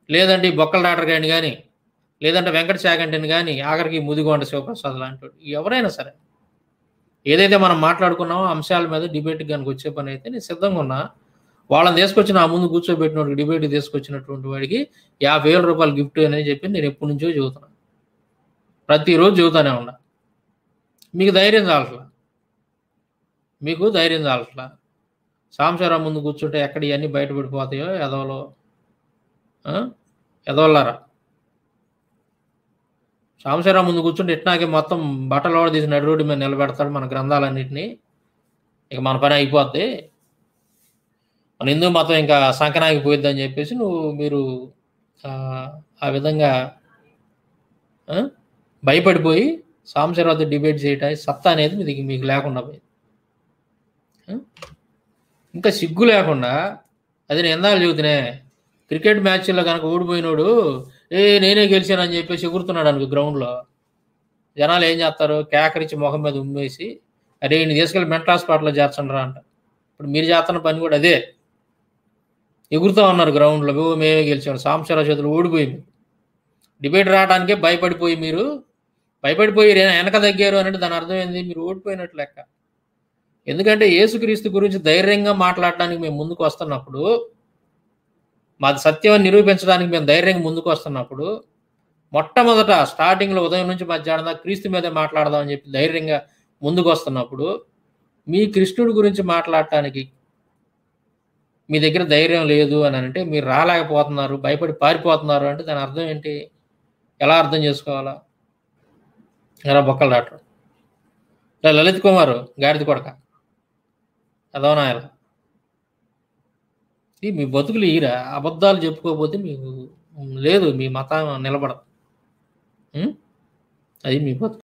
లేదంటే ఈ బొక్కల డాక్టర్ గారిని కానీ, లేదంటే వెంకట చాగంటిని కానీ, ఆఖరికి ముదిగొండ శివప్రసాద్ లాంటి ఎవరైనా సరే ఏదైతే మనం మాట్లాడుకున్నామో అంశాల మీద డిబేట్కి కనుక వచ్చే పని అయితే నేను సిద్ధంగా ఉన్నా. వాళ్ళని తీసుకొచ్చి నా ముందు కూర్చోబెట్టినోడికి, డిబేట్ తీసుకొచ్చినటువంటి వాడికి 50,000 రూపాయలు గిఫ్ట్ అనేది చెప్పి నేను ఎప్పటి నుంచో చెబుతున్నాను. ప్రతిరోజు చెబుతానే ఉన్నా. మీకు ధైర్యం చాలట్లా. సాంసారం ముందు కూర్చుంటే ఎక్కడ ఇవన్నీ బయటపడిపోతాయో ఎదవల్లారా. సాంసారం ముందు కూర్చుంటే ఇట్లాగే మొత్తం బట్టలు కూడా తీసి నడి రోడ్డు మీద నిలబెడతాడు మన గ్రంథాలన్నింటినీ. ఇక మన పని అయిపోద్ది, మన హిందూ మతం ఇంకా సంకనాగిపోయిద్ది అని చెప్పేసి మీరు ఆ విధంగా భయపడిపోయి సాంసారాతో డిబేట్ చేయటం సత్తా అనేది మీకు లేకుండా పోయింది. ఇంకా సిగ్గు లేకుండా అది నేను ఎందాలు చెబుతున్నా, క్రికెట్ మ్యాచ్లో కనుక ఓడిపోయినోడు నేనే గెలిచానని చెప్పేసి ఎగురుతున్నాడు అనుకో గ్రౌండ్లో, జనాలు ఏం చేస్తారు? కేకరించి ముఖం మీద ఉమ్మేసి అరే ఈయన తీసుకెళ్ళి మెంటల్ హాస్పిటల్లో చేర్చండి రా అంట. ఇప్పుడు మీరు చేస్తున్న పని కూడా అదే. ఎగురుతూ ఉన్నారు గ్రౌండ్లో, మేమే గెలిచాము, సాంసారావు చేతులు ఓడిపోయింది. డిబేట్ రావడానికే భయపడిపోయి వెనక తగ్గారు అంటే దాని అర్థం ఏంది? మీరు ఓడిపోయినట్లు లెక్క. ఎందుకంటే యేసుక్రీస్తు గురించి ధైర్యంగా మాట్లాడడానికి మేము ముందుకు వస్తున్నప్పుడు, మాది సత్యం నిరూపించడానికి మేము ధైర్యంగా ముందుకు వస్తున్నప్పుడు, మొట్టమొదట స్టార్టింగ్లో ఉదయం నుంచి మధ్యాహ్నం దాకా క్రీస్తు మీదే మాట్లాడదామని చెప్పి ధైర్యంగా ముందుకు వస్తున్నప్పుడు, మీ కృష్ణుడి గురించి మాట్లాడటానికి మీ దగ్గర ధైర్యం లేదు అని అంటే, మీరు రాలేకపోతున్నారు, భయపడి పారిపోతున్నారు అంటే దాని అర్థం ఏంటి? ఎలా అర్థం చేసుకోవాలా? ఎలా బొక్కలు డాక్టర్ లలిత్ కుమార్ గాడిద కొడక అదోనా ఇలా మీ బతుకులు ఈరా అబద్ధాలు చెప్పుకోకపోతే మీకు లేదు, మీ మతం నిలబడదు. అది మీ బతుకు.